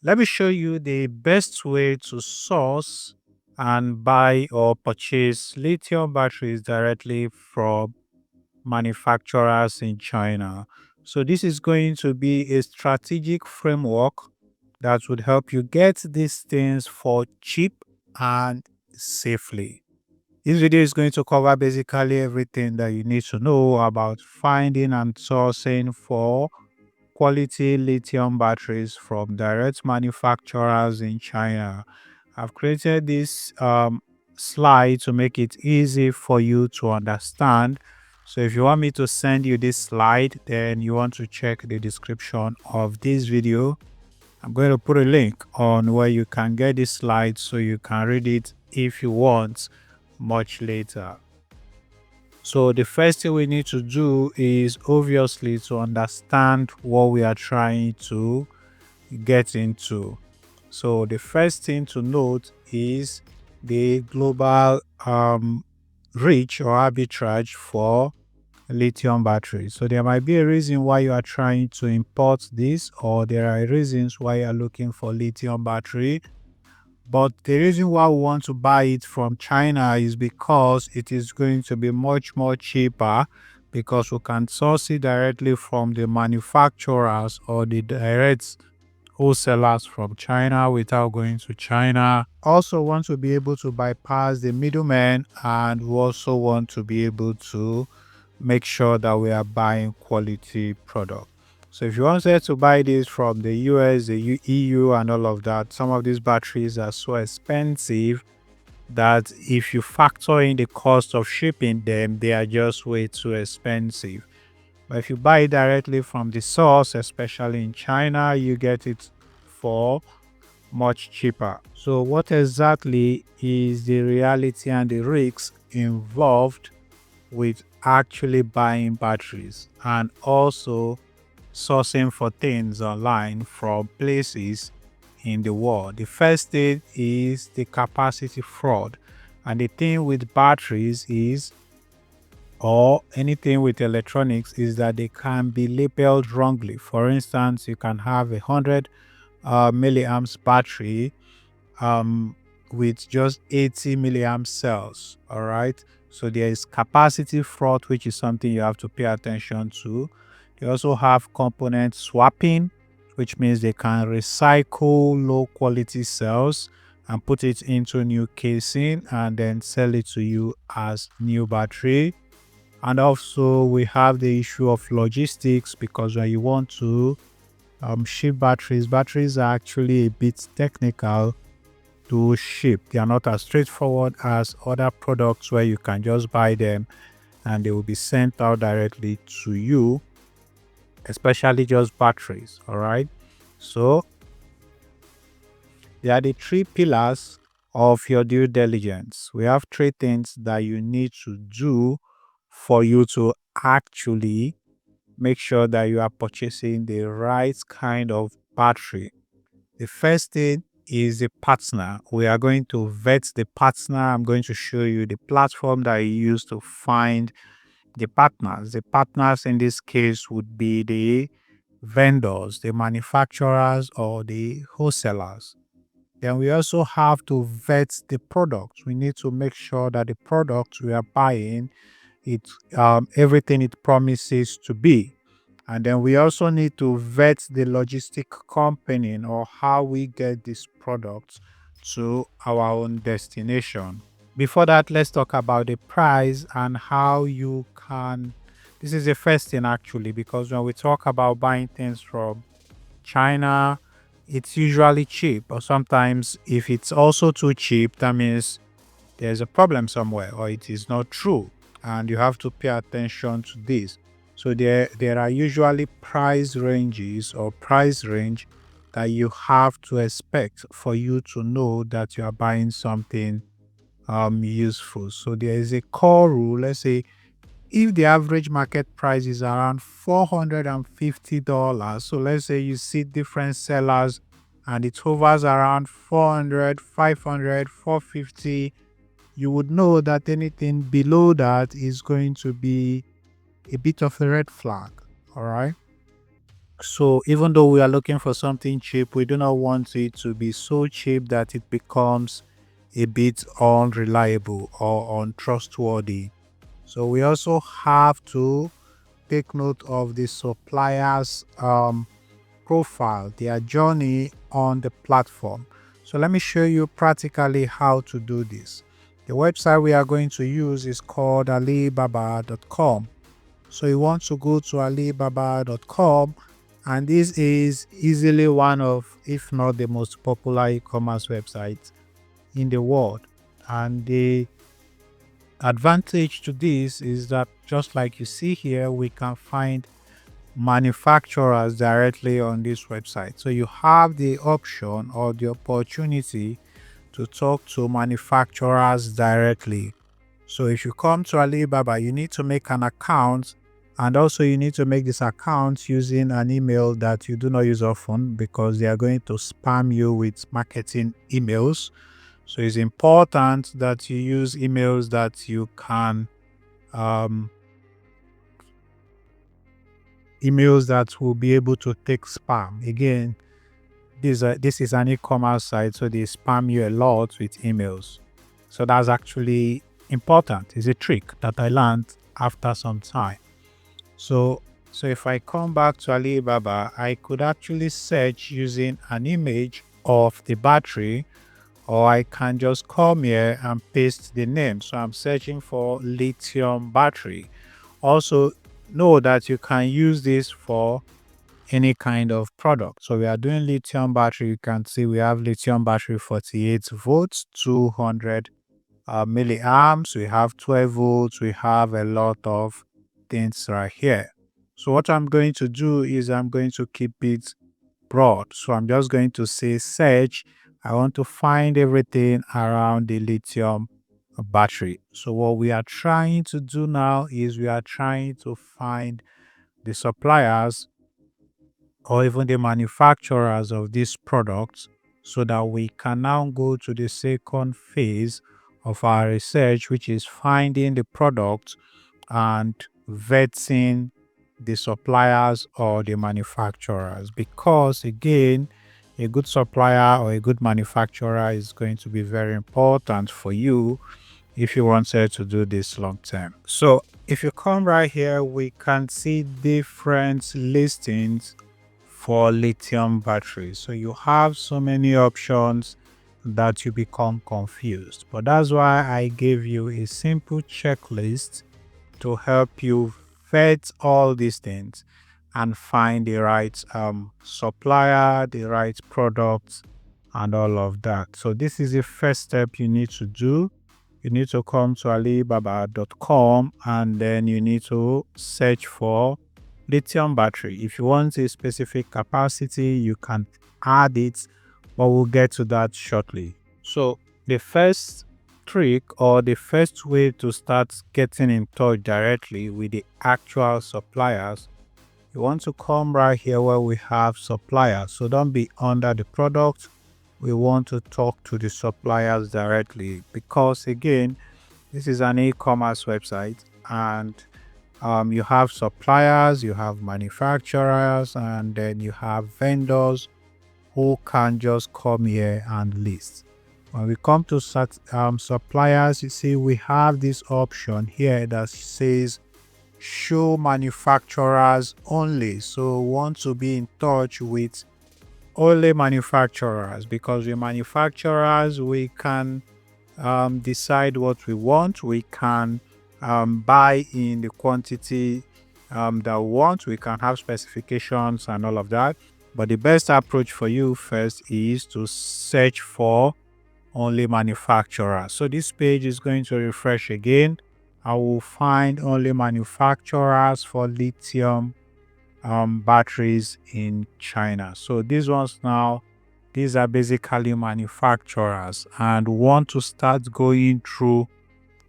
Let me show you the best way to source and buy or purchase lithium batteries directly from manufacturers in China. So this is going to be a strategic framework that would help you get these things for cheap and safely. This video is going to cover basically everything that you need to know about finding and sourcing for quality lithium batteries from direct manufacturers in China. I've created this slide to make it easy for you to understand. So if you want me to send you this slide, then you want to check the description of this video. I'm going to put a link on where you can get this slide so you can read it if you want much later. So the first thing we need to do is obviously to understand what we are trying to get into. So the first thing to note is the global reach or arbitrage for lithium batteries. So there might be a reason why you are trying to import this, or there are reasons why you are looking for lithium battery. But the reason why we want to buy it from China is because it is going to be much more cheaper, because we can source it directly from the manufacturers or the direct wholesalers from China without going to China. Also want to be able to bypass the middlemen, and we also want to be able to make sure that we are buying quality product. So if you wanted to buy this from the US, the EU and all of that, some of these batteries are so expensive that if you factor in the cost of shipping them, they are just way too expensive. But if you buy it directly from the source, especially in China, you get it for much cheaper. So what exactly is the reality and the risks involved with actually buying batteries and also sourcing for things online from places in the world? The first thing is the capacity fraud. And the thing with batteries is, or anything with electronics, is that they can be labeled wrongly. For instance, you can have 100 milliamps battery with just 80 milliamp cells. All right. So there is capacity fraud, which is something you have to pay attention to. They also have component swapping, which means they can recycle low quality cells and put it into new casing and then sell it to you as new battery. And also we have the issue of logistics, because when you want to ship batteries are actually a bit technical to ship. They are not as straightforward as other products where you can just buy them and they will be sent out directly to you, especially just batteries. All right. So there are the three pillars of your due diligence. We have three things that you need to do for you to actually make sure that you are purchasing the right kind of battery. The first thing is the partner. We are going to vet the partner. I'm going to show you the platform that you use to find the partners. The partners in this case would be the vendors, the manufacturers, or the wholesalers. Then we also have to vet the product. We need to make sure that the product we are buying, it's everything it promises to be. And then we also need to vet the logistic company, or how we get this product to our own destination. Before that, let's talk about the price and how you can. This is the first thing actually, because when we talk about buying things from China, it's usually cheap, or sometimes if it's also too cheap, that means there's a problem somewhere or it is not true, and you have to pay attention to this. So there are usually price ranges or price range that you have to expect for you to know that you are buying something useful. So there is a core rule. Let's say if the average market price is around $450, so let's say you see different sellers and it hovers around 400, 500, 450, you would know that anything below that is going to be a bit of a red flag. All right. So even though we are looking for something cheap, we do not want it to be so cheap that it becomes a bit unreliable or untrustworthy. So we also have to take note of the supplier's profile, their journey on the platform. So let me show you practically how to do this. The website we are going to use is called alibaba.com. So you want to go to alibaba.com, and this is easily one of, if not the most popular e-commerce websites in the world. And the advantage to this is that just like you see here, we can find manufacturers directly on this website. So you have the option or the opportunity to talk to manufacturers directly. So if you come to Alibaba, you need to make an account, and also you need to make this account using an email that you do not use often because they are going to spam you with marketing emails. So it's important that you use emails that you can emails that will be able to take spam. Again, this is an e-commerce site, so they spam you a lot with emails. So that's actually important. It's a trick that I learned after some time. So if I come back to Alibaba, I could actually search using an image of the battery, or I can just come here and paste the name. So I'm searching for lithium battery. Also, know that you can use this for any kind of product. So we are doing lithium battery. You can see we have lithium battery 48 volts, 200 milliamps. We have 12 volts. We have a lot of things right here. So what I'm going to do is I'm going to keep it broad. So I'm just going to say search. I want to find everything around the lithium battery. So what we are trying to do now is we are trying to find the suppliers or even the manufacturers of these products, so that we can now go to the second phase of our research, which is finding the product and vetting the suppliers or the manufacturers. Because again, a good supplier or a good manufacturer is going to be very important for you if you wanted to do this long term. So if you come right here, we can see different listings for lithium batteries. So you have so many options that you become confused. But that's why I gave you a simple checklist to help you vet all these things and find the right supplier, the right products, and all of that. So this is the first step you need to do. You need to come to alibaba.com, and then you need to search for lithium battery. If you want a specific capacity, you can add it, but we'll get to that shortly. So the first trick, or the first way to start getting in touch directly with the actual suppliers, you want to come right here where we have suppliers. So don't be under the product. We want to talk to the suppliers directly, because again, this is an e-commerce website, and you have suppliers, you have manufacturers, and then you have vendors who can just come here and list. When we come to suppliers, you see we have this option here that says show manufacturers only. So we want to be in touch with only manufacturers, because with manufacturers we can decide what we want. We can buy in the quantity that we want. We can have specifications and all of that. But the best approach for you first is to search for only manufacturers. So this page is going to refresh again. I will find only manufacturers for lithium batteries in China. So these ones now, these are basically manufacturers, and we want to start going through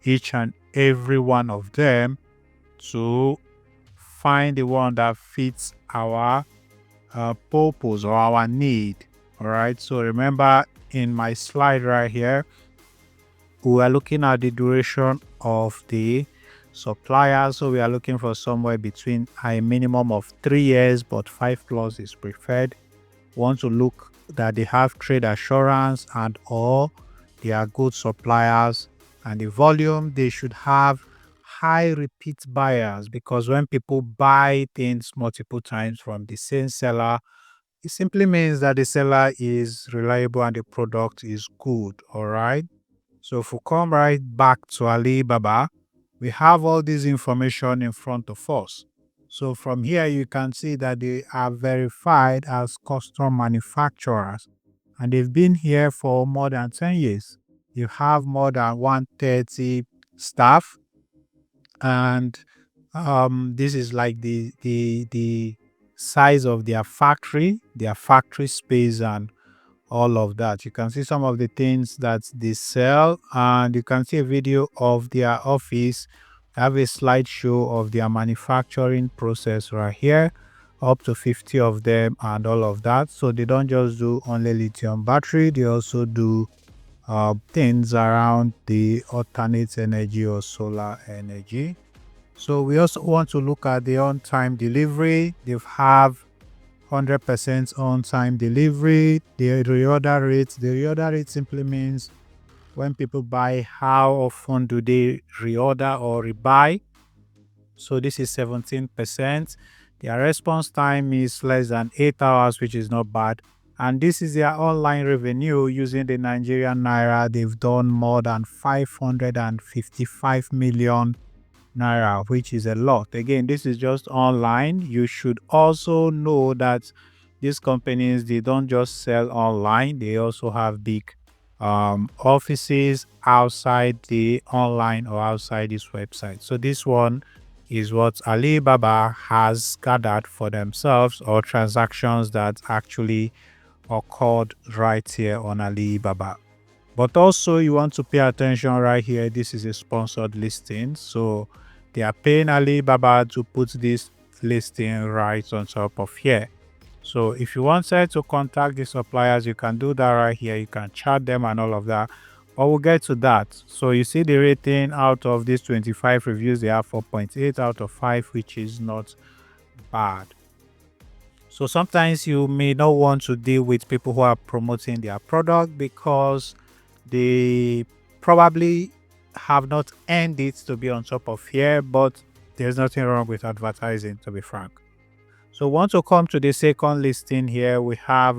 each and every one of them to find the one that fits our purpose or our need. All right, so remember in my slide right here, we are looking at the duration of the suppliers. So we are looking for somewhere between a minimum of 3 years, but 5+ is preferred. Want to look that they have trade assurance and or they are good suppliers, and the volume they should have high repeat buyers, because when people buy things multiple times from the same seller, it simply means that the seller is reliable and the product is good. All right. So if we come right back to Alibaba, we have all this information in front of us. So from here, you can see that they are verified as custom manufacturers, and they've been here for more than 10 years. You have more than 130 staff, and this is like the size of their factory space, and all of that. You can see some of the things that they sell, and you can see a video of their office. I have a slideshow of their manufacturing process right here, up to 50 of them and all of that. So they don't just do only lithium battery, they also do things around the alternate energy or solar energy. So we also want to look at the on-time delivery. They have 100% on-time delivery. The reorder rate simply means when people buy, how often do they reorder or rebuy. So this is 17%. Their response time is less than 8 hours, which is not bad. And this is their online revenue using the Nigerian naira. They've done more than 555 million naira, which is a lot. Again, this is just online. You should also know that these companies, they don't just sell online, they also have big offices outside the online or outside this website. So this one is what Alibaba has gathered for themselves, or transactions that actually occurred right here on Alibaba. But also you want to pay attention right here. This is a sponsored listing. So they are paying Alibaba to put this listing right on top of here. So if you wanted to contact the suppliers, you can do that right here. You can chat them and all of that. But we'll get to that. So you see the rating out of these 25 reviews, they have 4.8 out of 5, which is not bad. So sometimes you may not want to deal with people who are promoting their product because they probably have not earned it to be on top of here, but there's nothing wrong with advertising, to be frank. So once we come to the second listing here, we have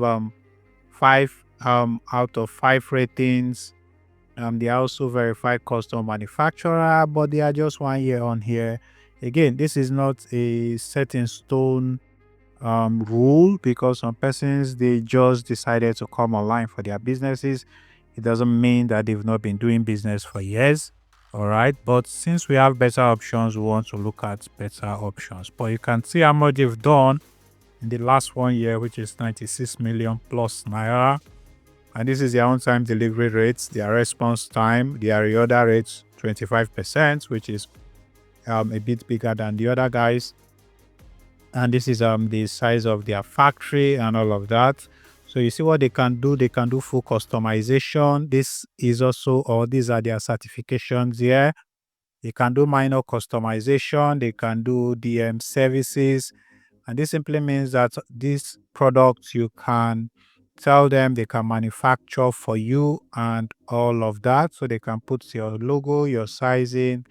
5 out of 5 ratings. They are also verified custom manufacturer, but they are just 1 year on here. Again, this is not a set in stone rule, because some persons, they just decided to come online for their businesses. It doesn't mean that they've not been doing business for years. All right, but since we have better options, we want to look at better options. But you can see how much they've done in the last 1 year, which is 96 million plus naira. And this is their on-time delivery rates, their response time, their reorder rates 25%, which is a bit bigger than the other guys. And this is the size of their factory and all of that. So you see what they can do. They can do full customization. This is also, or these are their certifications here. They can do minor customization. They can do DM services. And this simply means that these products, you can tell them they can manufacture for you and all of that. So they can put your logo, your sizing,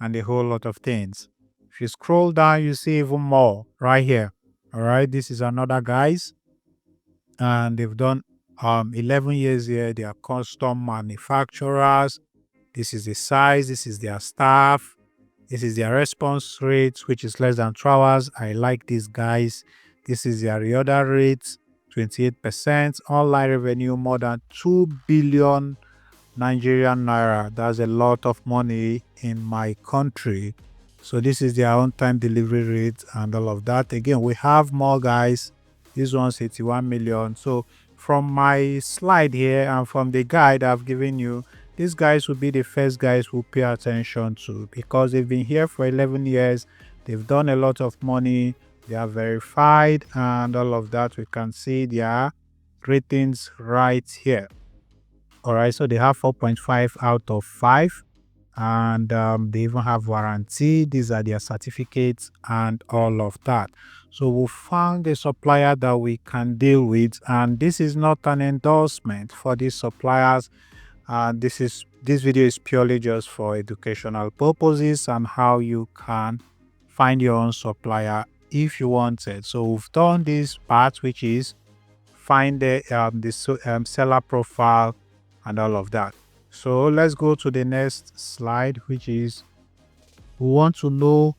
and a whole lot of things. If you scroll down, you see even more right here. All right, this is another guys, and they've done 11 years here. They are custom manufacturers. This is the size, this is their staff, this is their response rate, which is less than 2 hours. I like these guys. This is their reorder rate, 28%. Online revenue, more than 2 billion Nigerian naira. That's a lot of money in my country. So this is their on-time delivery rate and all of that. Again, we have more guys. This one's 81 million. So from my slide here and from the guide I've given you, these guys will be the first guys who pay attention to, because they've been here for 11 years. They've done a lot of money. They are verified and all of that. We can see their ratings right here. All right, so they have 4.5 out of 5. and they even have warranty. These are their certificates and all of that. So we found a supplier that we can deal with, and this is not an endorsement for these suppliers. This video is purely just for educational purposes and how you can find your own supplier if you want it. So we've done this part, which is find the seller profile and all of that. So let's go to the next slide, which is we want to know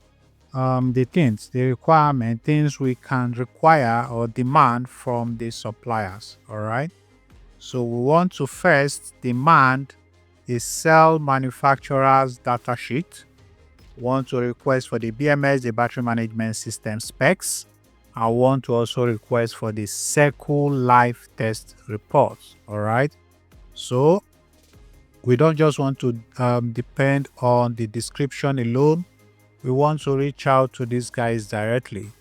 the requirement, things we can require or demand from the suppliers. All right. So we want to first demand a cell manufacturer's data sheet. We want to request for the BMS, the battery management system specs. I want to also request for the cycle life test reports. All right. So we don't just want to depend on the description alone. We want to reach out to these guys directly.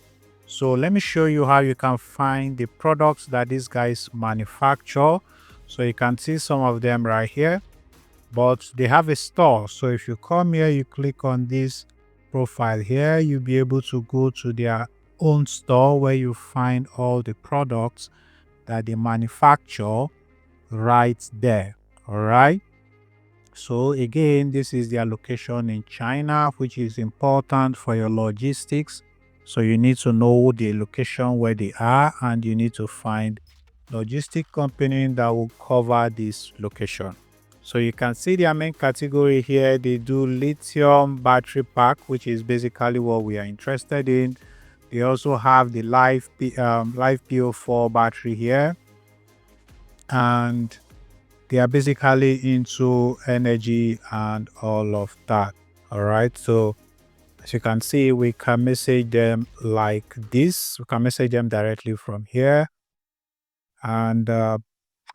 So let me show you how you can find the products that these guys manufacture. So you can see some of them right here, but they have a store. So if you come here, you click on this profile here, you'll be able to go to their own store where you find all the products that they manufacture right there. All right. So again, this is their location in China, which is important for your logistics. So you need to know the location where they are, and you need to find logistic company that will cover this location. So you can see their main category here. They do lithium battery pack, which is basically what we are interested in. They also have the live PO4 battery here, and they are basically into energy and all of that. All right. So as you can see, we can message them like this. We can message them directly from here. And I'm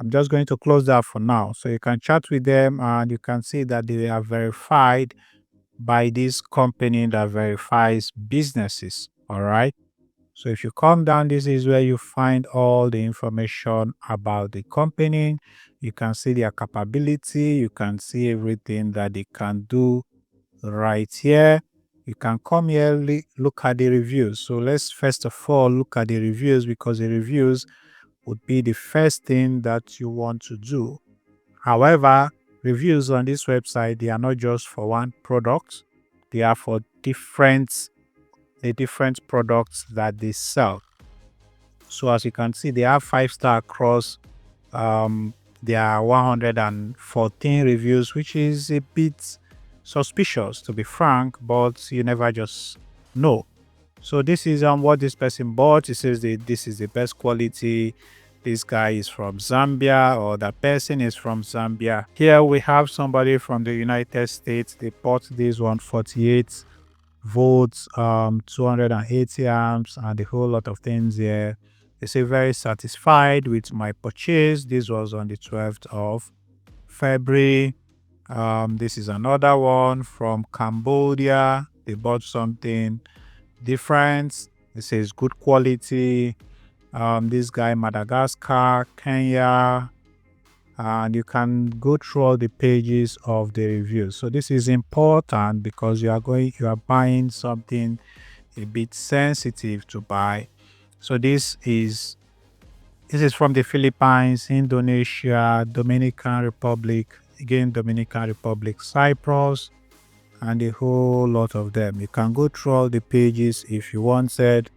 just going to close that for now. So you can chat with them, and you can see that they are verified by this company that verifies businesses. All right. So if you come down, this is where you find all the information about the company. You can see their capability. You can see everything that they can do right here. You can come here, look at the reviews. So let's first of all look at the reviews, because the reviews would be the first thing that you want to do. However, reviews on this website, they are not just for one product. They are for the different products that they sell. So as you can see, they have 5-star across there are 114 reviews, which is a bit suspicious, to be frank, but you never just know. So this is what this person bought. It says this is the best quality. This guy is from Zambia, or that person is from Zambia. Here we have somebody from the United States. They bought this 148 volts, 280 amps, and a whole lot of things here. They say very satisfied with my purchase. This was on the 12th of February. This is another one from Cambodia. They bought something different. It says good quality. This guy, Madagascar, Kenya, and you can go through all the pages of the reviews. So this is important because you are buying something a bit sensitive to buy. So this is from the Philippines, Indonesia, Dominican Republic, again Dominican Republic, Cyprus, and a whole lot of them. You can go through all the pages if you wanted,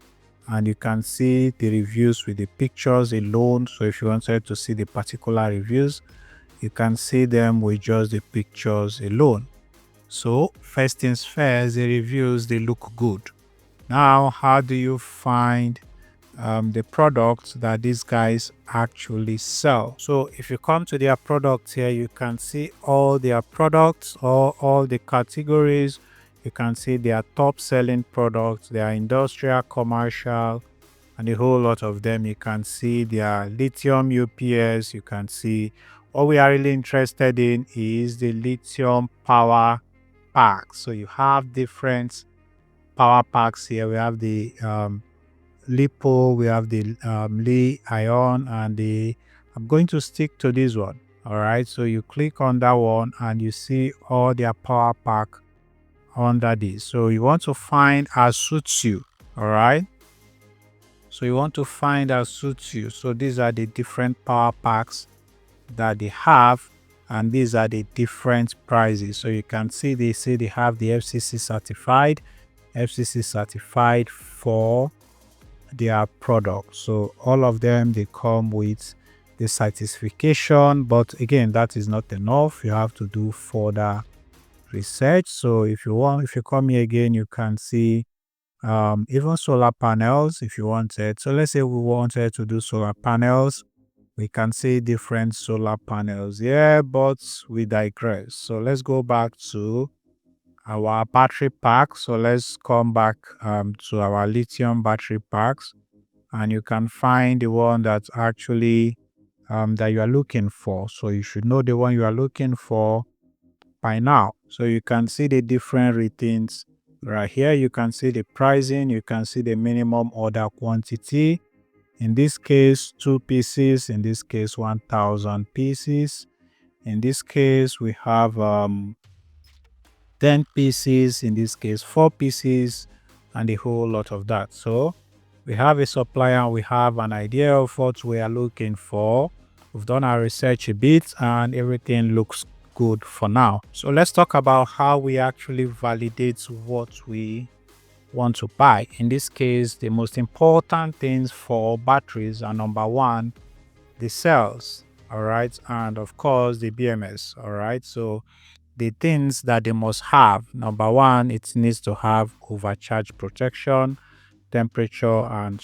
and you can see the reviews with the pictures alone. So if you wanted to see the particular reviews, you can see them with just the pictures alone. So first things first, the reviews, they look good. Now, how do you find the products that these guys actually sell? So if you come to their products here, you can see all their products, or all the categories. You can see their top selling products, their industrial, commercial, and a whole lot of them. You can see their lithium UPS. You can see what we are really interested in is the lithium power pack. So you have different power packs here. We have the lipo, we have the Li ion, and I'm going to stick to this one. All right, so you click on that one and you see all their power pack under this. So you want to find as suits you. All right, so you want to find as suits you. So these are the different power packs that they have, and these are the different prices. So you can see they say they have the FCC certified for their product. So all of them, they come with the certification, but again, that is not enough. You have to do further research. So if you come here again, you can see even solar panels if you wanted. So let's say we wanted to do solar panels, we can see different solar panels here, but we digress. So let's go back to our battery pack. So let's come back to our lithium battery packs, and you can find the one that's actually that you are looking for. So you should know the one you are looking for by now. So you can see the different ratings right here. You can see the pricing, you can see the minimum order quantity. In this case, 2 pieces. In this case, 1,000 pieces. In this case, we have 10 pieces. In this case, 4 pieces, and a whole lot of that. So we have a supplier, we have an idea of what we are looking for. We've done our research a bit, and everything looks good for now. So let's talk about how we actually validate what we want to buy. In this case, the most important things for batteries are number one, the cells, all right, and of course the BMS, all right. So the things that they must have, number one, it needs to have overcharge protection, temperature, and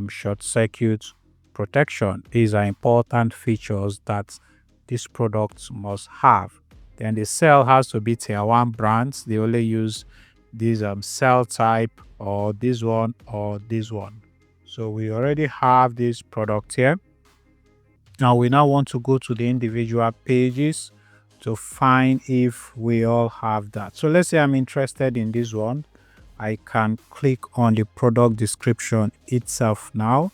short circuit protection. These are important features that these products must have. Then the cell has to be tier 1 brands. They only use this cell type, or this one, or this one. So we already have this product here. Now we want to go to the individual pages to find if we all have that. So let's say I'm interested in this one. I can click on the product description itself now,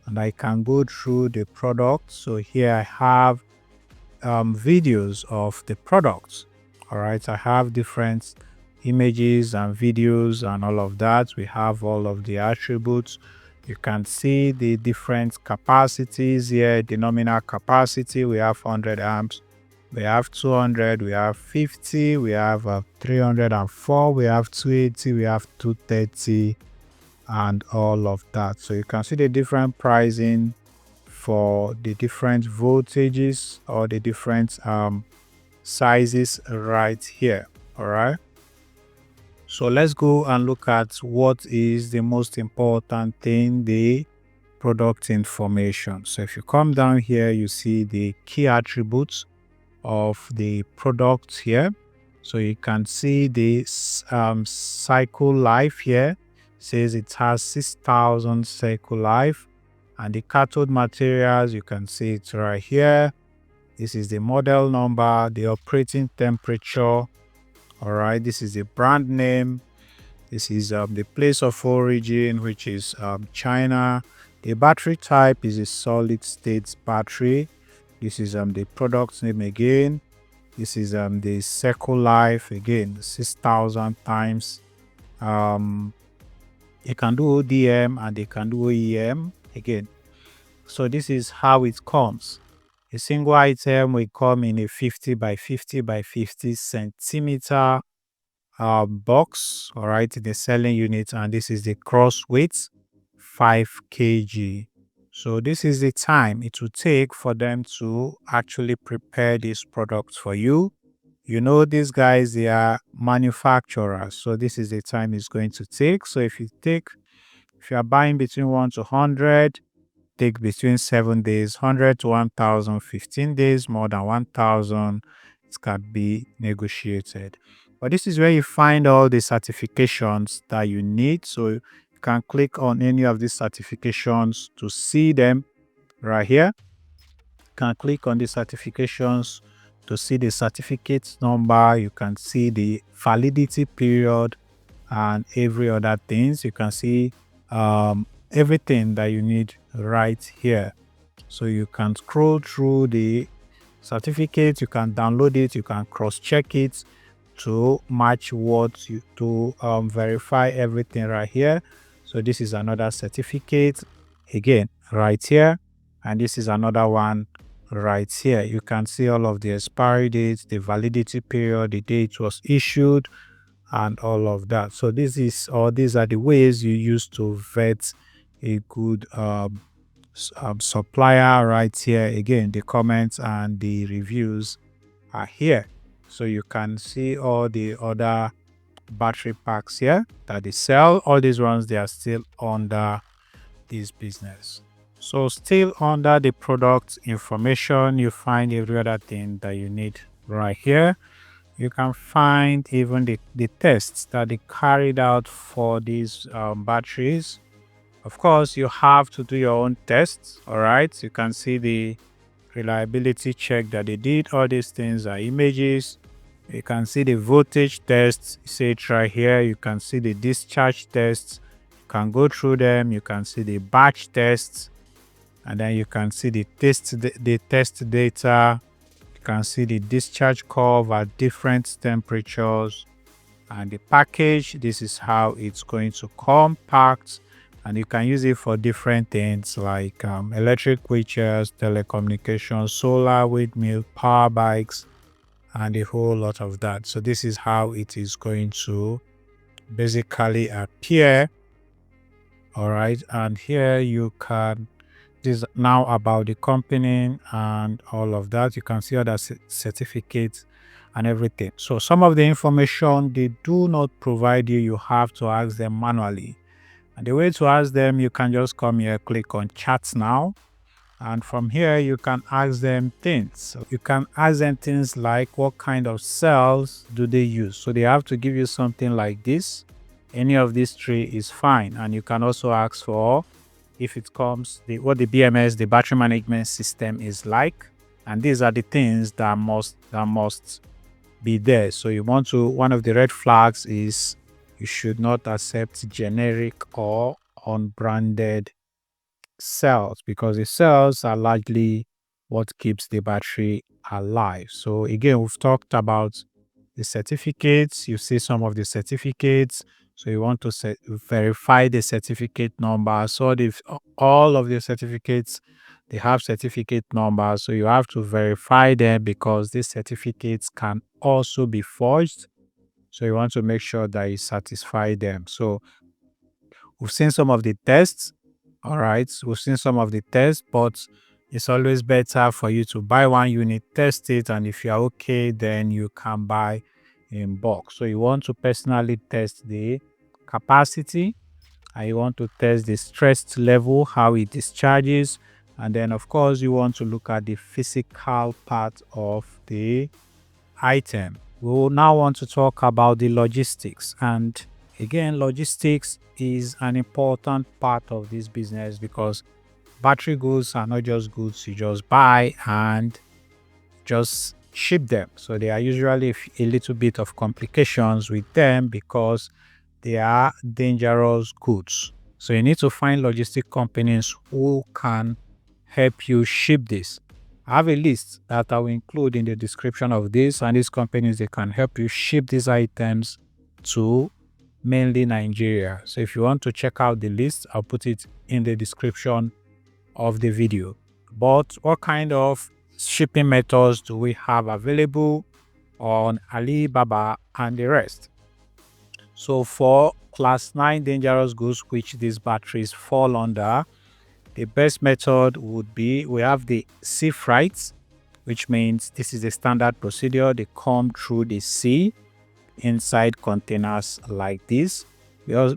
and I can go through the product. So here I have videos of the products. All right, I have different images and videos and all of that. We have all of the attributes. You can see the different capacities here. The nominal capacity, we have 100 amps, we have 200, we have 50, we have 304, we have 280, we have 230, and all of that. So you can see the different pricing for the different voltages or the different sizes right here. All right, so let's go and look at what is the most important thing, the product information. So if you come down here, you see the key attributes of the product here. So you can see the cycle life here. It says it has 6,000 cycle life, and the cathode materials, you can see it right here. This is the model number, the operating temperature. All right, this is the brand name. This is the place of origin, which is China. The battery type is a solid state battery. This is the product name again. This is the cycle life again, 6,000 times. You can do ODM and they can do OEM again. So this is how it comes. A single item will come in a 50 by 50 by 50 centimeter box, all right, in the selling unit, and this is the cross weight, 5 kg. So this is the time it will take for them to actually prepare these products for you. You know, these guys, they are manufacturers, so this is the time it's going to take. So if you are buying between 1 to 100, take between 7 days, 100 to 1,000, 15 days, more than 1,000, it can be negotiated. But this is where you find all the certifications that you need. So you can click on any of these certifications to see them right here. You can click on the certifications to see the certificate number. You can see the validity period and every other things. You can see everything that you need right here. So you can scroll through the certificate. You can download it, you can cross-check it to match what you to verify everything right here. So this is another certificate again right here, and this is another one right here. You can see all of the expiry dates, the validity period, the date it was issued, and all of that. So these are the ways you use to vet a good supplier right here. Again, the comments and the reviews are here, so you can see all the other battery packs here that they sell. All these ones, they are still under this business. So still under the product information, you find every other thing that you need right here. You can find even the tests that they carried out for these batteries. Of course, you have to do your own tests. All right, you can see the reliability check that they did. All these things are images. You can see the voltage tests, say it right here. You can see the discharge tests. You can go through them. You can see the batch tests, and then you can see the test data. You can see the discharge curve at different temperatures, and the package. This is how it's going to come packed, and you can use it for different things like electric wheelchairs, telecommunications, solar, windmill, power bikes, and a whole lot of that. So this is how it is going to basically appear. All right, and here you can, this is now about the company and all of that. You can see other certificates and everything. So some of the information they do not provide you, you have to ask them manually. And the way to ask them, you can just come here, click on chat now, and from here you can ask them things. So you can ask them things like what kind of cells do they use. So they have to give you something like this. Any of these three is fine. And you can also ask for, if it comes, what the BMS, the battery management system, is like. And these are the things that must be there. So you want to, one of the red flags is you should not accept generic or unbranded cells, because the cells are largely what keeps the battery alive. So again, we've talked about the certificates. You see some of the certificates. So you want to verify the certificate number. So all of the certificates, they have certificate numbers. So you have to verify them, because these certificates can also be forged. So you want to make sure that you satisfy them. So we've seen some of the tests. All right, we've seen some of the tests, but it's always better for you to buy one unit, test it, and if you're okay, then you can buy in bulk. So you want to personally test the capacity, and you want to test the stress level, how it discharges, and then of course you want to look at the physical part of the item. We will now want to talk about the logistics, and again, logistics is an important part of this business, because battery goods are not just goods you just buy and just ship them. So there are usually a little bit of complications with them, because they are dangerous goods. So you need to find logistic companies who can help you ship this. I have a list that I will include in the description of this, and these companies, they can help you ship these items to mainly Nigeria. So if you want to check out the list, I'll put it in the description of the video. But what kind of shipping methods do we have available on Alibaba and the rest? So for class 9 dangerous goods, which these batteries fall under, the best method would be, we have the sea freights, which means this is a standard procedure. They come through the sea inside containers like this,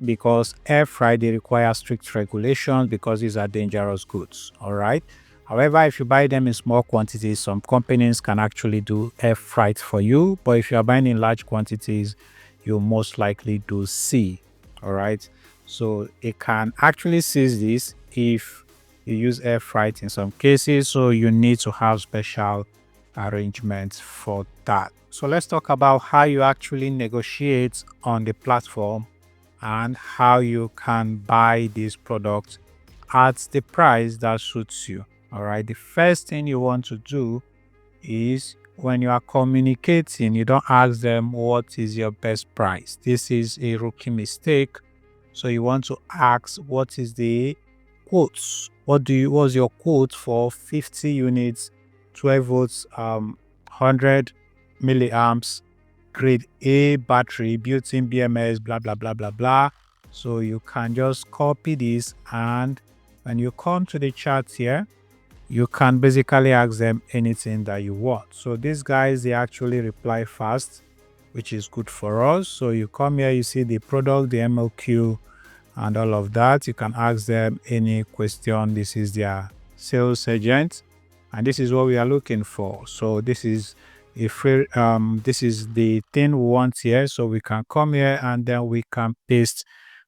because air freight, they require strict regulations, because these are dangerous goods. All right. However, if you buy them in small quantities, some companies can actually do air freight for you, but if you are buying in large quantities, you most likely do sea. All right. So it can actually seize this if you use air freight in some cases, so you need to have special arrangements for that. So let's talk about how you actually negotiate on the platform and how you can buy these products at the price that suits you. All right, the first thing you want to do is when you are communicating, you don't ask them what is your best price. This is a rookie mistake. So you want to ask what is the quotes. What's your quote for 50 units, 12 volts, 100 milliamps, grade A battery, built-in BMS, blah blah blah blah blah. So you can just copy this, and when you come to the chart here, you can basically ask them anything that you want. So these guys, they actually reply fast, which is good for us. So you come here, you see the product, the MLQ, and all of that. You can ask them any question. This is their sales agent, and this is what we are looking for. So this is a free this is the thing we want here. So we can come here and then we can paste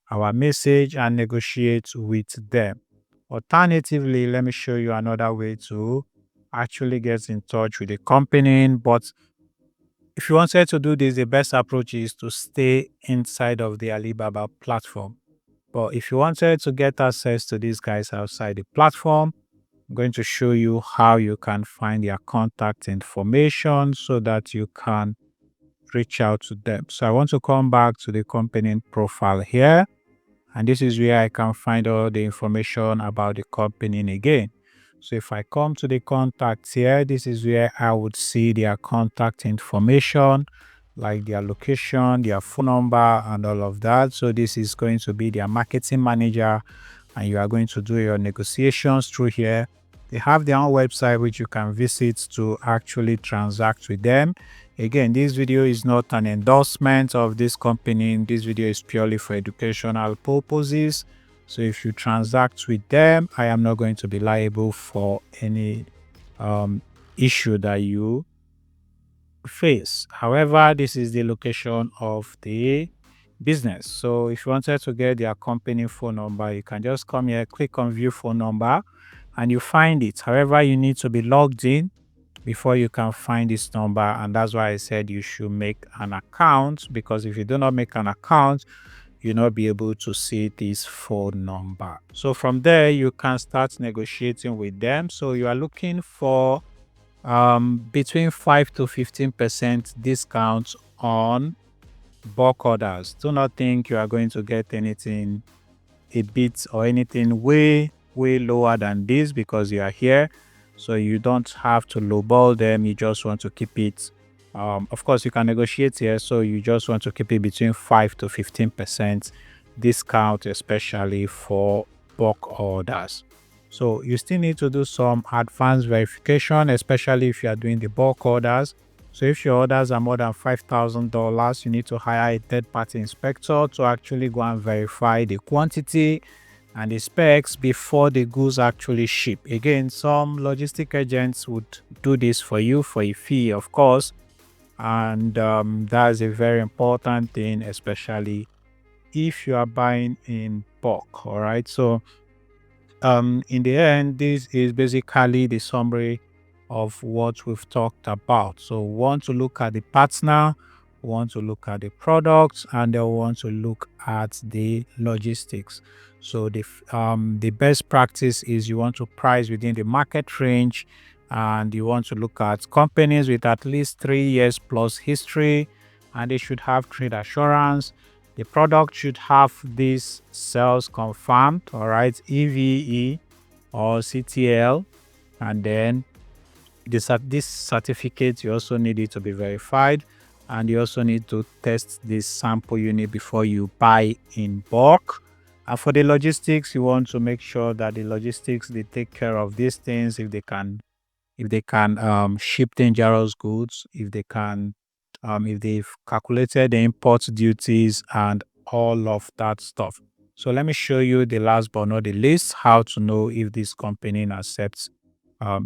our message and negotiate with them. Alternatively, let me show you another way to actually get in touch with the company. But if you wanted to do this, the best approach is to stay inside of the Alibaba platform. But if you wanted to get access to these guys outside the platform, I'm going to show you how you can find their contact information so that you can reach out to them. So I want to come back to the company profile here. And this is where I can find all the information about the company again. So if I come to the contacts here, this is where I would see their contact information, like their location, their phone number, and all of that. So this is going to be their marketing manager, and you are going to do your negotiations through here. They have their own website which you can visit to actually transact with them. Again, this video is not an endorsement of this company. This video is purely for educational purposes. So if you transact with them, I am not going to be liable for any issue that you face. However, this is the location of the business. So if you wanted to get their company phone number, you can just come here, click on view phone number, and you find it. However, you need to be logged in before you can find this number, and that's why I said you should make an account, because if you do not make an account, you'll not be able to see this phone number. So from there, you can start negotiating with them. So you are looking for between 5 to 15% discount on bulk orders. Do not think you are going to get anything a bit or anything way lower than this, because you are here. So you don't have to lowball them. You just want to keep it. Of course, you can negotiate here. So you just want to keep it between 5 to 15% discount, especially for bulk orders. So you still need to do some advanced verification, especially if you are doing the bulk orders. So if your orders are more than $5,000, you need to hire a third-party inspector to actually go and verify the quantity and the specs before the goods actually ship. Again, some logistic agents would do this for you for a fee, of course, and that's a very important thing, especially if you are buying in bulk. All right, so in the end, this is basically the summary of what we've talked about. So we want to look at the partner, we want to look at the products, and then we want to look at the logistics. So the best practice is you want to price within the market range, and you want to look at companies with at least 3 years plus history, and they should have trade assurance. The product should have this sales confirmed, all right, EVE or CTL, and then this certificate, you also need it to be verified, and you also need to test this sample unit before you buy in bulk. And for the logistics, you want to make sure that the logistics, they take care of these things. If they can ship dangerous goods, if they've calculated the import duties and all of that stuff. So let me show you the last but not the least, how to know if this company accepts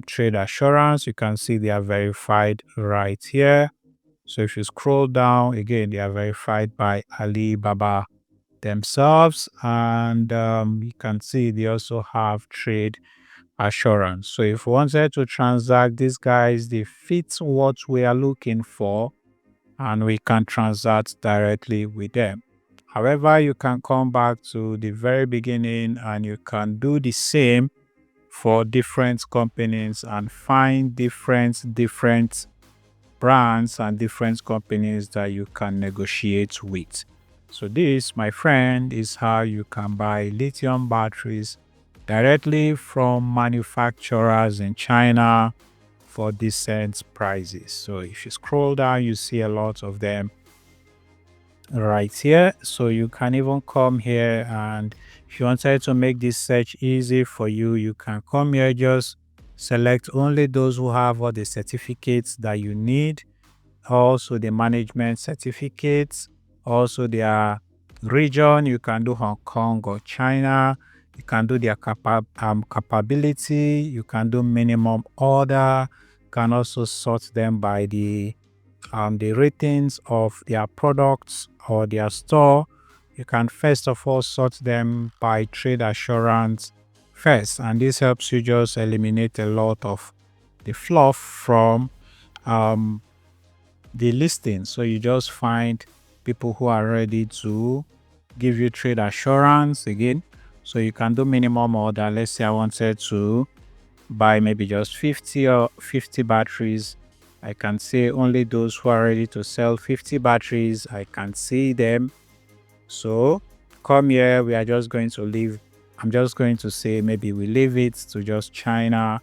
trade assurance. You can see they are verified right here. So if you scroll down again, they are verified by Alibaba themselves, and you can see they also have trade assurance. So if we wanted to transact, these guys, they fit what we are looking for, and we can transact directly with them. However, you can come back to the very beginning and you can do the same for different companies and find different brands and different companies that you can negotiate with. So this, my friend, is how you can buy lithium batteries directly from manufacturers in China for decent prices. So if you scroll down, you see a lot of them right here. So you can even come here, and if you wanted to make this search easy for you, you can come here, just select only those who have all the certificates that you need, also the management certificates, also their region. You can do Hong Kong or China. You can do their capability. You can do minimum order. You can also sort them by the ratings of their products or their store. You can first of all sort them by trade assurance first, and this helps you just eliminate a lot of the fluff from um, the listing. So you just find people who are ready to give you trade assurance again. So you can do minimum order. Let's say I wanted to buy maybe just 50 or 50 batteries. I can say only those who are ready to sell 50 batteries. I can see them. So come here, we are just going to leave. I'm just going to say maybe we leave it to just China.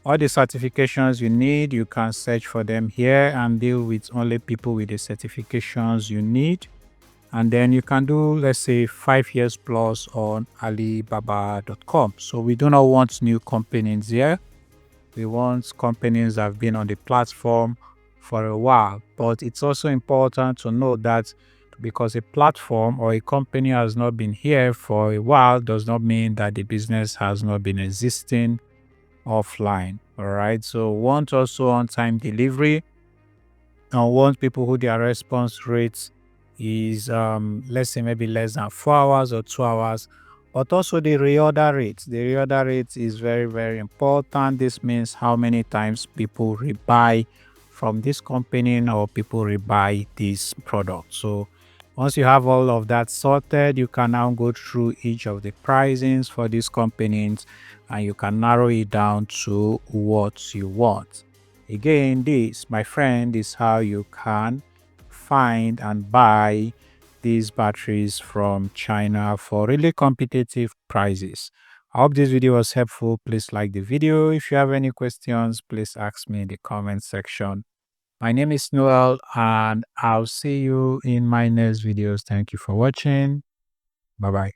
All the certifications you need, you can search for them here and deal with only people with the certifications you need. And then you can do, let's say, 5 years plus on Alibaba.com. So we do not want new companies here. We want companies that have been on the platform for a while. But it's also important to know that because a platform or a company has not been here for a while does not mean that the business has not been existing offline. All right. So want also on-time delivery. I want people who their response rate is let's say maybe less than 4 hours or 2 hours, but also the reorder rate. The reorder rate is very, very important. This means how many times people rebuy from this company or people rebuy this product. So once you have all of that sorted, you can now go through each of the pricings for these companies and you can narrow it down to what you want. Again, this, my friend, is how you can find and buy these batteries from China for really competitive prices. I hope this video was helpful. Please like the video. If you have any questions, please ask me in the comment section. My name is Noel, and I'll see you in my next videos. Thank you for watching. Bye bye.